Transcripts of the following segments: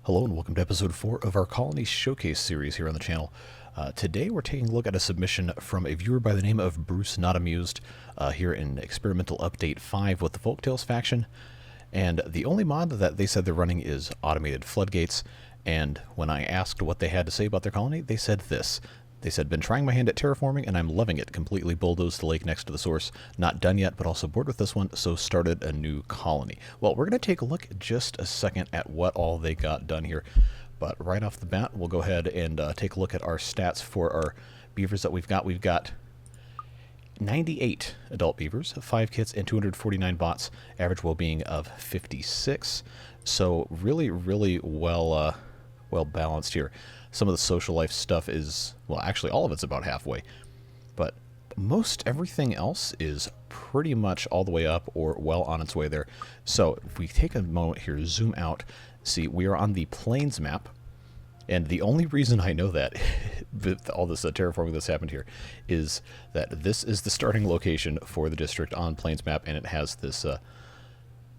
Hello and welcome to episode 4 of our Colony Showcase series here on the channel. Today we're taking a look at a submission from a viewer by the name of Bruce Not Amused here in Experimental Update 5 with the Folktails faction. And the only mod that they said they're running is automated floodgates. And when I asked what they had to say about their colony, they said this. They said, been trying my hand at terraforming and I'm loving it. Completely bulldozed the lake next to the source. Not done yet, but also bored with this one, so started a new colony. Well, we're going to take a look just a second at what all they got done here. But right off the bat, we'll go ahead and take a look at our stats for our beavers that we've got. We've got 98 adult beavers, 5 kits, and 249 bots. Average well-being of 56. So really well balanced here. Some of the social life stuff is, well, actually all of it's about halfway. But most everything else is pretty much all the way up or well on its way there. So if we take a moment here, zoom out, see we are on the plains map. And the only reason I know that, all this terraforming that's happened here, is that this is the starting location for the district on plains map, and it has this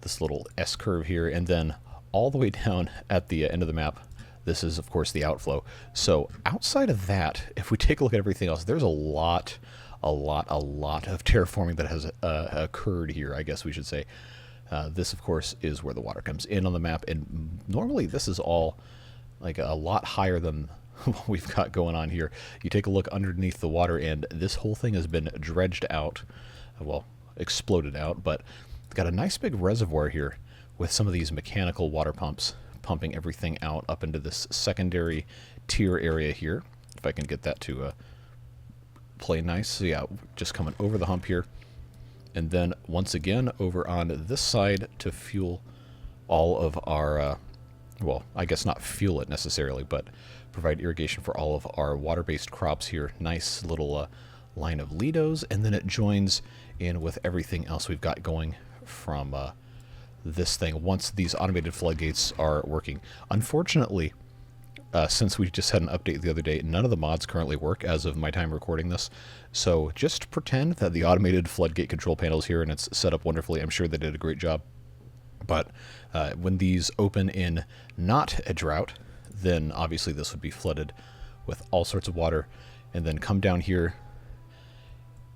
this little S-curve here, and then all the way down at the end of the map, this is, of course, the outflow. So outside of that, if we take a look at everything else, there's a lot of terraforming that has occurred here, I guess we should say. This, of course, is where the water comes in on the map, and normally this is all like a lot higher than what we've got going on here. You take a look underneath the water, and this whole thing has been dredged out, well, exploded out, but it's got a nice big reservoir here with some of these mechanical water pumps pumping everything out up into this secondary tier area here. If I can get that to play nice. So yeah, just coming over the hump here. And then once again over on this side to fuel all of our, well, I guess not fuel it necessarily, but provide irrigation for all of our water-based crops here. Nice little line of Lidos, and then it joins in with everything else we've got going from this thing once these automated floodgates are working. Unfortunately, since we just had an update the other day, none of the mods currently work as of my time recording this. So just pretend that the automated floodgate control panel is here and it's set up wonderfully. I'm sure they did a great job. But when these open in not a drought, then obviously this would be flooded with all sorts of water, and then come down here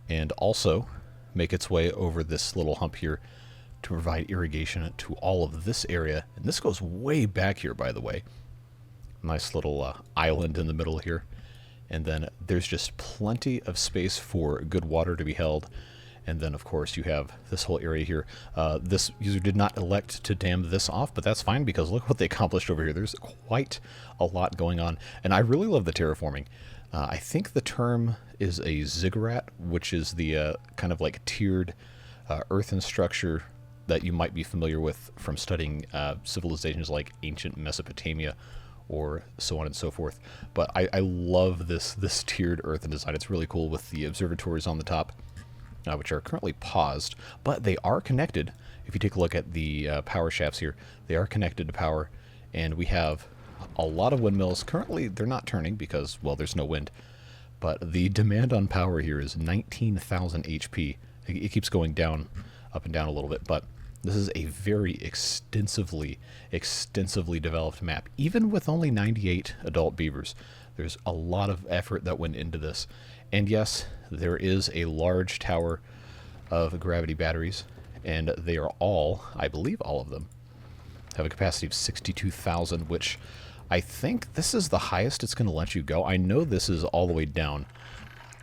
and also make its way over this little hump here to provide irrigation to all of this area. And this goes way back here, by the way. Nice little island in the middle here. And then there's just plenty of space for good water to be held. And then, of course, you have this whole area here. This user did not elect to dam this off, but that's fine because look what they accomplished over here. There's quite a lot going on. And I really love the terraforming. I think the term is a ziggurat, which is the kind of like tiered earthen structure that you might be familiar with from studying civilizations like ancient Mesopotamia or so on and so forth. But I love this tiered earthen design. It's really cool with the observatories on the top, which are currently paused, but they are connected. If you take a look at the power shafts here, they are connected to power, and we have a lot of windmills. Currently, they're not turning because, well, there's no wind, but the demand on power here is 19,000 HP. It keeps going down, up and down a little bit, but this is a very extensively developed map. Even with only 98 adult beavers, there's a lot of effort that went into this. And yes, there is a large tower of gravity batteries, and they are all, I believe all of them, have a capacity of 62,000, which I think this is the highest it's going to let you go. I know this is all the way down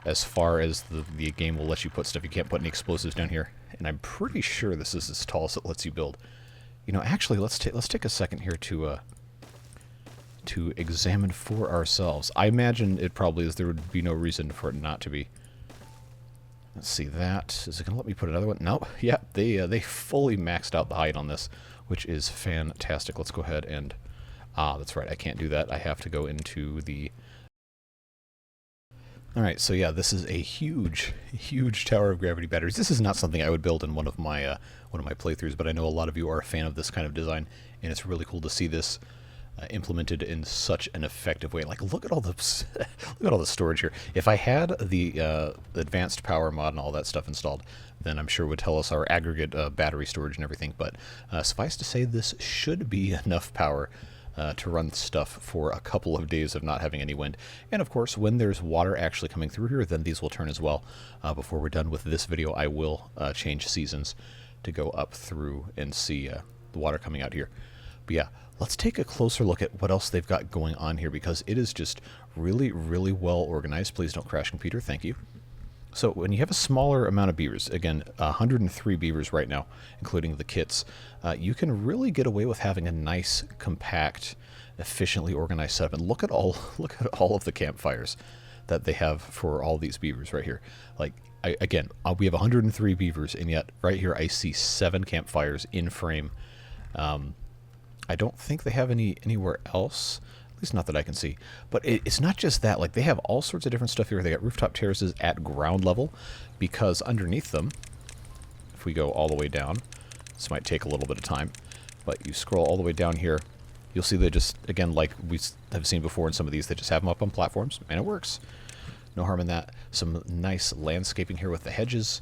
as far as the game will let you put stuff. You can't put any explosives down here. And I'm pretty sure this is as tall as it lets you build. You know, actually, let's take a second here to examine for ourselves. I imagine it probably is. There would be no reason for it not to be. Let's see that. Is it going to let me put another one? No. Yeah, they fully maxed out the height on this, which is fantastic. Let's go ahead and... that's right. I can't do that. I have to go into the... Alright, so yeah, this is a huge tower of gravity batteries. This is not something I would build in one of my playthroughs, but I know a lot of you are a fan of this kind of design, and it's really cool to see this implemented in such an effective way. Like, look at all the look at all the storage here. If I had the advanced power mod and all that stuff installed, then I'm sure it would tell us our aggregate battery storage and everything. But suffice to say, this should be enough power to run stuff for a couple of days of not having any wind. And of course, when there's water actually coming through here, then these will turn as well. Before we're done with this video, I will change seasons to go up through and see the water coming out here. But yeah, let's take a closer look at what else they've got going on here, because it is just really, really well organized. Please don't crash, computer. Thank you. So when you have a smaller amount of beavers, again, 103 beavers right now, including the kits, you can really get away with having a nice, compact, efficiently organized setup. And look at all of the campfires that they have for all these beavers right here. Like, again, we have 103 beavers, and yet right here I see 7 campfires in frame. I don't think they have anywhere else. At least not that I can see. But it's not just that. Like, they have all sorts of different stuff here. They got rooftop terraces at ground level, because underneath them, if we go all the way down, this might take a little bit of time, but you scroll all the way down here, you'll see they just, again, like we have seen before in some of these, they just have them up on platforms, and it works. No harm in that. Some nice landscaping here with the hedges.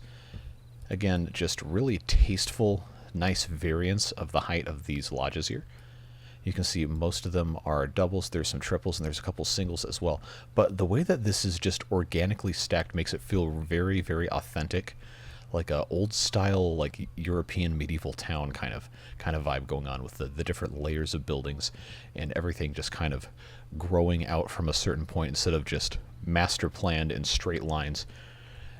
Again, just really tasteful, nice variance of the height of these lodges here. You can see most of them are doubles. There's some triples, and there's a couple singles as well. But the way that this is just organically stacked makes it feel very, very authentic, like a old style, like European medieval town kind of vibe going on with the different layers of buildings and everything just kind of growing out from a certain point instead of just master planned in straight lines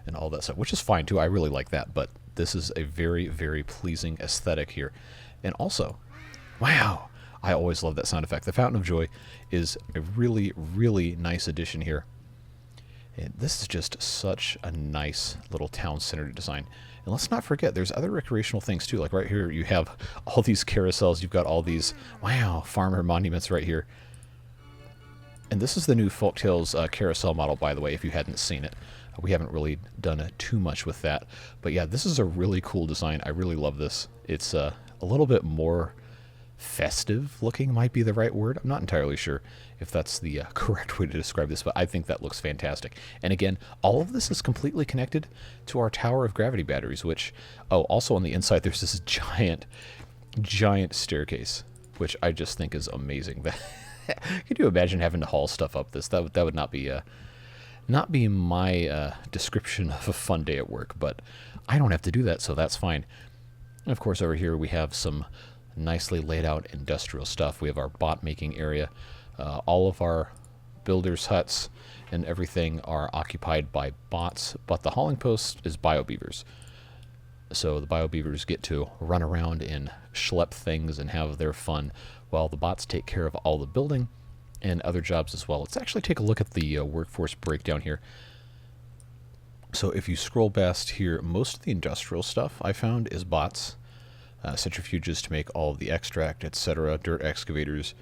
and all that stuff, which is fine too. I really like that, but this is a very, very pleasing aesthetic here. And also, wow, I always love that sound effect. The Fountain of Joy is a really, really nice addition here. And this is just such a nice little town center design. And let's not forget, there's other recreational things too. Like right here, you have all these carousels. You've got all these, wow, farmer monuments right here. And this is the new Folktails carousel model, by the way, if you hadn't seen it. We haven't really done too much with that. But yeah, this is a really cool design. I really love this. It's a little bit more festive looking might be the right word. I'm not entirely sure if that's the correct way to describe this, but I think that looks fantastic. And again, all of this is completely connected to our tower of gravity batteries, which, oh, also on the inside there's this giant staircase, which I just think is amazing. Could you imagine having to haul stuff up this? That would not be my description of a fun day at work, but I don't have to do that, so that's fine. And of course, over here we have some nicely laid out industrial stuff. We have our bot making area. All of our builders' huts and everything are occupied by bots, but the hauling post is bio-beavers. So the bio-beavers get to run around and schlep things and have their fun, while the bots take care of all the building and other jobs as well. Let's actually take a look at the workforce breakdown here. So if you scroll past here, most of the industrial stuff I found is bots. Centrifuges to make all of the extract, etc., dirt excavators,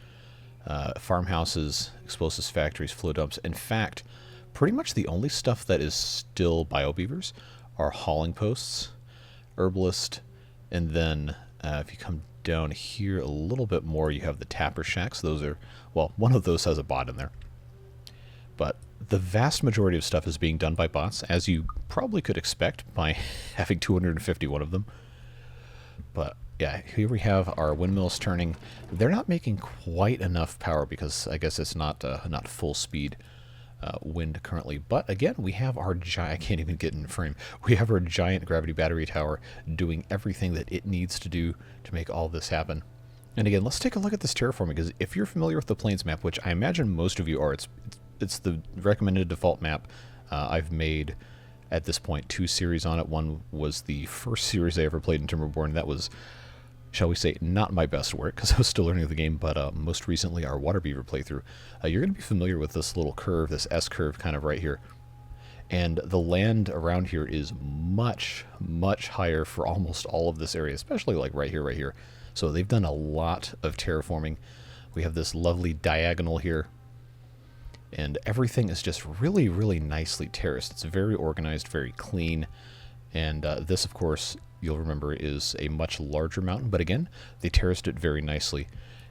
farmhouses, explosives factories, flow dumps. In fact, pretty much the only stuff that is still bio-beavers are hauling posts, herbalist, and then if you come down here a little bit more, you have the tapper shacks. Those are, well, one of those has a bot in there. But the vast majority of stuff is being done by bots, as you probably could expect by having 251 of them. But yeah, here we have our windmills turning. They're not making quite enough power because I guess it's not full speed wind currently. But again, we have our giant, I can't even get in frame. We have our giant gravity battery tower doing everything that it needs to do to make all this happen. And again, let's take a look at this terraforming, because if you're familiar with the Plains map, which I imagine most of you are, it's the recommended default map. I've made at this point 2 series on it. One was the first series I ever played in Timberborn. That was, shall we say, not my best work because I was still learning the game, but most recently our water beaver playthrough. You're going to be familiar with this little curve, this S-curve kind of right here. And the land around here is much, much higher for almost all of this area, especially like right here. So they've done a lot of terraforming. We have this lovely diagonal here. And everything is just really, really nicely terraced. It's very organized, very clean. And this, of course, you'll remember is a much larger mountain. But again, they terraced it very nicely.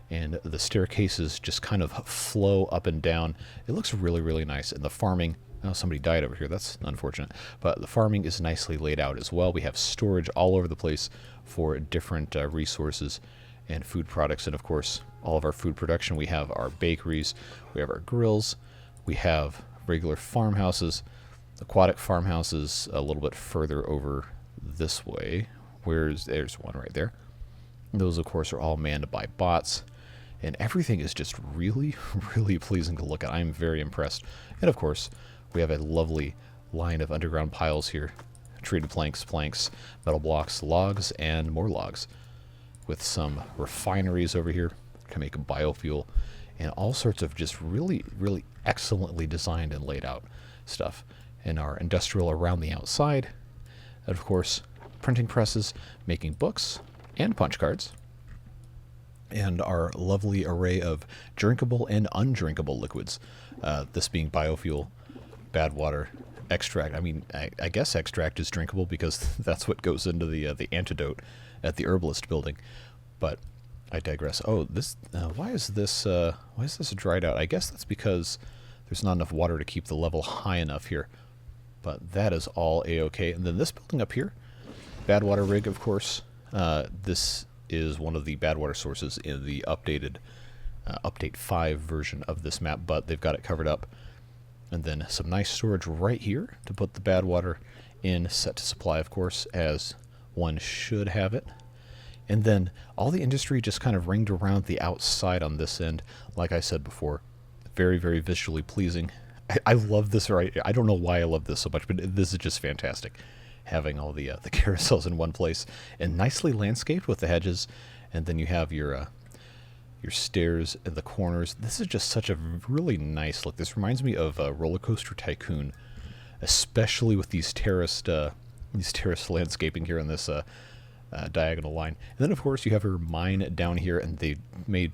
And the staircases just kind of flow up and down. It looks really, really nice. And the farming, oh, somebody died over here. That's unfortunate. But the farming is nicely laid out as well. We have storage all over the place for different resources. and food products, and of course all of our food production. We have our bakeries, we have our grills, we have regular farmhouses, aquatic farmhouses a little bit further over this way. There's one right there. Those of course are all manned by bots, and everything is just really, really pleasing to look at. I'm very impressed. And of course we have a lovely line of underground piles here, treated planks, metal blocks, logs, and more logs, with some refineries over here to make biofuel, and all sorts of just really, really excellently designed and laid out stuff. And our industrial around the outside, and of course printing presses making books and punch cards, and our lovely array of drinkable and undrinkable liquids, this being biofuel, bad water, extract. I mean, I guess extract is drinkable because that's what goes into the antidote at the herbalist building. But I digress. Oh, this why is this dried out? I guess that's because there's not enough water to keep the level high enough here. But that is all a-okay. And then this building up here, bad water rig, of course. This is one of the bad water sources in the updated update 5 version of this map, but they've got it covered up. And then some nice storage right here to put the bad water in, set to supply, of course, as one should have it. And then all the industry just kind of ringed around the outside on this end. Like I said before, very, very visually pleasing. I love this. Right? I don't know why I love this so much, but this is just fantastic. Having all the carousels in one place and nicely landscaped with the hedges. And then you have your stairs in the corners. This is just such a really nice look. This reminds me of Roller Coaster Tycoon, especially with these terraced landscaping here in this diagonal line. And then of course you have your mine down here, and they made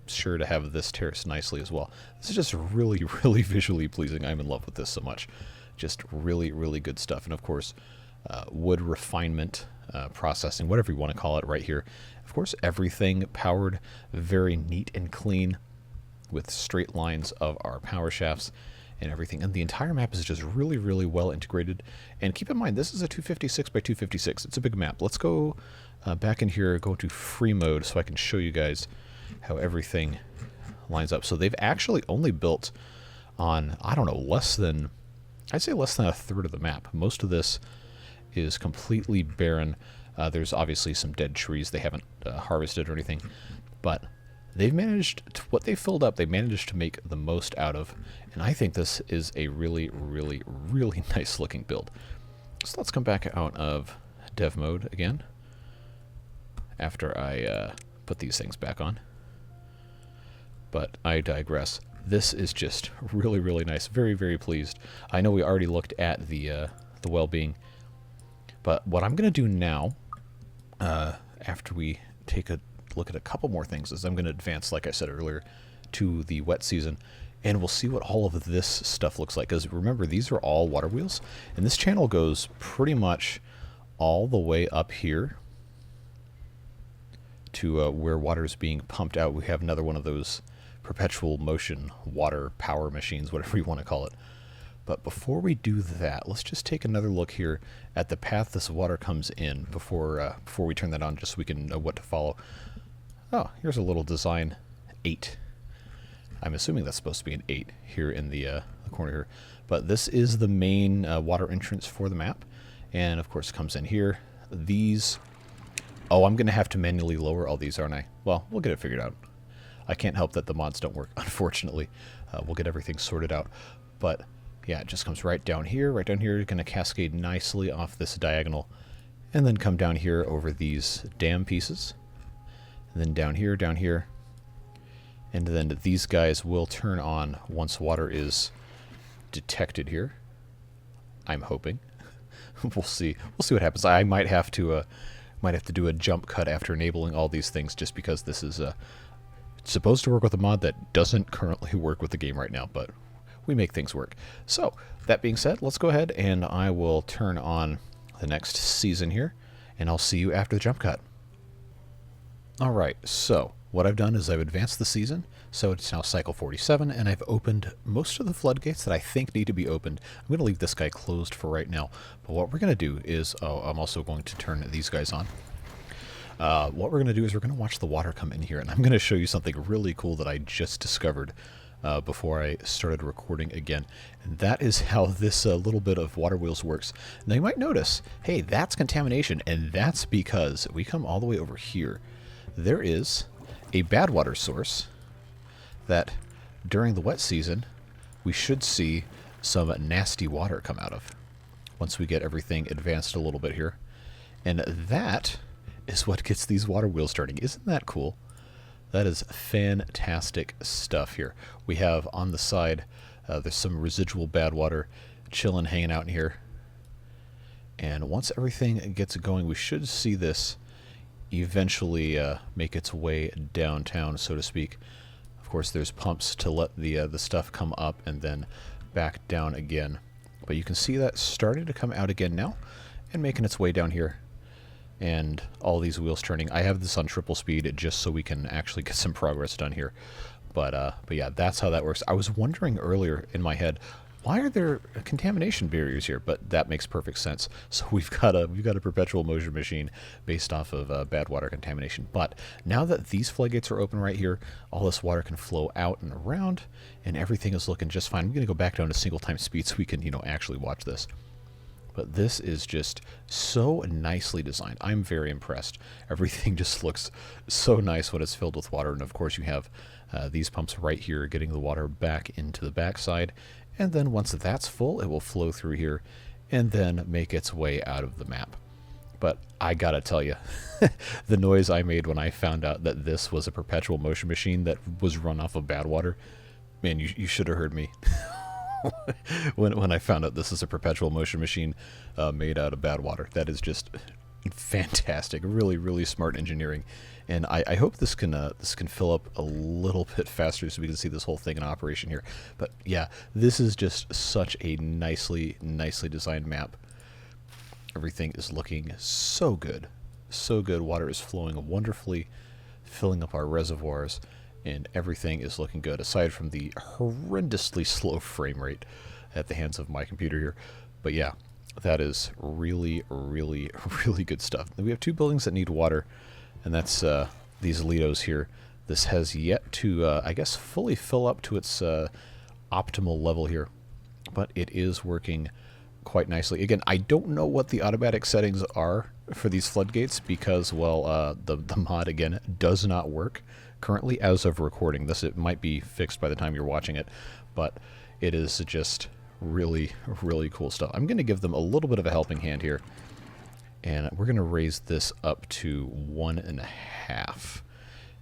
sure to have this terrace nicely as well. This is just really, really visually pleasing. I'm in love with this so much. Just really, really good stuff. And of course, wood refinement, processing, whatever you want to call it, right here. Of course, everything powered very neat and clean with straight lines of our power shafts and everything. And the entire map is just really, really well integrated. And keep in mind, this is a 256 by 256. It's a big map. Let's go back in here, go to free mode so I can show you guys how everything lines up. So they've actually only built on, I don't know, I'd say less than a third of the map. Most of this is completely barren. There's obviously some dead trees they haven't harvested or anything, but they've managed to, what they filled up, they managed to make the most out of, and I think this is a really, really, really nice looking build. So let's come back out of dev mode again after I put these things back on. But I digress. This is just really, really nice. Very, very pleased. I know we already looked at the well-being, but what I'm going to do now, after we take a look at a couple more things, is I'm going to advance, like I said earlier, to the wet season, and we'll see what all of this stuff looks like. Because remember, these are all water wheels, and this channel goes pretty much all the way up here to where water is being pumped out. We have another one of those perpetual motion water power machines, whatever you want to call it. But before we do that, let's just take another look here at the path this water comes in before we turn that on, just so we can know what to follow. Oh, here's a little design 8. I'm assuming that's supposed to be an 8 here in the corner here. But this is the main water entrance for the map, and of course it comes in here. These, oh, I'm going to have to manually lower all these, aren't I? Well, we'll get it figured out. I can't help that the mods don't work, unfortunately. We'll get everything sorted out. But yeah, it just comes right down here, going to cascade nicely off this diagonal, and then come down here over these dam pieces, and then down here, and then these guys will turn on once water is detected here. I'm hoping. We'll see. We'll see what happens. I might have to do a jump cut after enabling all these things, just because this is supposed to work with a mod that doesn't currently work with the game right now, but we make things work. So, that being said, let's go ahead and I will turn on the next season here, and I'll see you after the jump cut. Alright, so what I've done is I've advanced the season, so it's now cycle 47, and I've opened most of the floodgates that I think need to be opened. I'm going to leave this guy closed for right now, but what we're going to do is, I'm also going to turn these guys on. What we're going to do is we're going to watch the water come in here, and I'm going to show you something really cool that I just discovered before I started recording again. And that is how this little bit of water wheels works. Now you might notice, hey, that's contamination, and that's because we come all the way over here. There is a bad water source that during the wet season we should see some nasty water come out of once we get everything advanced a little bit here. And that is what gets these water wheels turning. Isn't that cool? That is fantastic stuff here. We have on the side, there's some residual bad water chilling, hanging out in here. And once everything gets going, we should see this eventually make its way downtown, so to speak. Of course, there's pumps to let the stuff come up and then back down again. But you can see that starting to come out again now and making its way down here. And all these wheels turning. I have this on triple speed just so we can actually get some progress done here. But yeah, that's how that works. I was wondering earlier in my head, why are there contamination barriers here? But that makes perfect sense. So we've got a perpetual motion machine based off of bad water contamination. But now that these floodgates are open right here, all this water can flow out and around, and everything is looking just fine. I'm going to go back down to single time speed so we can, actually watch this. But this is just so nicely designed. I'm very impressed. Everything just looks so nice when it's filled with water. And of course you have these pumps right here getting the water back into the backside. And then once that's full, it will flow through here and then make its way out of the map. But I gotta tell you, the noise I made when I found out that this was a perpetual motion machine that was run off of bad water, man, you should have heard me. when I found out this is a perpetual motion machine made out of bad water. That is just fantastic. Really, really smart engineering. And I hope this can fill up a little bit faster so we can see this whole thing in operation here. But yeah, this is just such a nicely designed map. Everything is looking so good. So good. Water is flowing wonderfully, filling up our reservoirs. And everything is looking good, aside from the horrendously slow frame rate at the hands of my computer here. But yeah, that is really, really, really good stuff. We have two buildings that need water, and that's these Lidos here. This has yet to, I guess, fully fill up to its optimal level here, but it is working quite nicely. Again, I don't know what the automatic settings are for these floodgates because, well, the mod, again, does not work currently as of recording this. It might be fixed by the time you're watching it, but it is just really, really cool stuff. I'm going to give them a little bit of a helping hand here, and we're going to raise this up to 1.5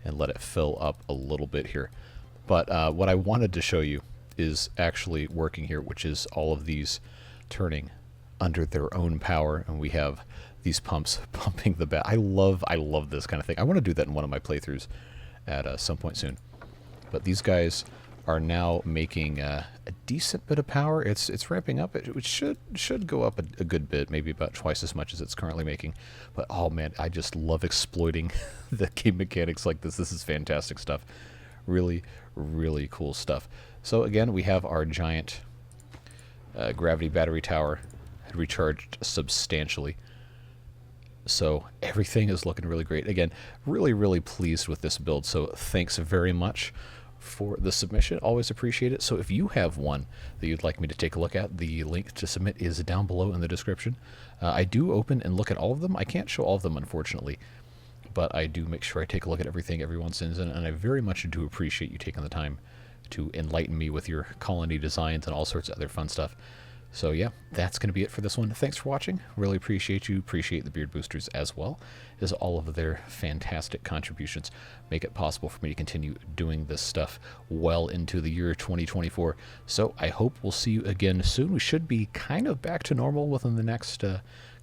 and let it fill up a little bit here. But what I wanted to show you is actually working here, which is all of these turning under their own power, and we have these pumps pumping the I love this kind of thing. I want to do that in one of my playthroughs at some point soon. But these guys are now making a decent bit of power. It's ramping up. It should go up a good bit, maybe about twice as much as it's currently making. But oh man, I just love exploiting the game mechanics like this. This is fantastic stuff. Really, really cool stuff. So again, we have our giant gravity battery tower recharged substantially. So everything is looking really great. Again, really, really pleased with this build. So thanks very much for the submission. Always appreciate it. So if you have one that you'd like me to take a look at, the link to submit is down below in the description. I do open and look at all of them. I can't show all of them, unfortunately, but I do make sure I take a look at everything everyone sends in, and I very much do appreciate you taking the time to enlighten me with your colony designs and all sorts of other fun stuff. So yeah, that's going to be it for this one. Thanks for watching. Really appreciate you. Appreciate the Beard Boosters as well, as all of their fantastic contributions make it possible for me to continue doing this stuff well into the year 2024. So I hope we'll see you again soon. We should be kind of back to normal within the next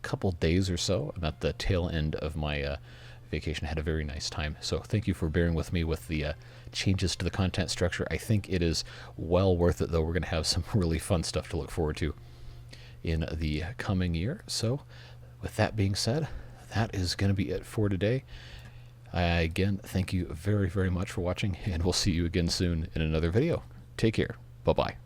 couple days or so. I'm at the tail end of my vacation. I had a very nice time. So thank you for bearing with me with the changes to the content structure. I think it is well worth it, though. We're going to have some really fun stuff to look forward to in the coming year. So with that being said, that is going to be it for today. Again, thank you very, very much for watching, and we'll see you again soon in another video. Take care. Bye-bye.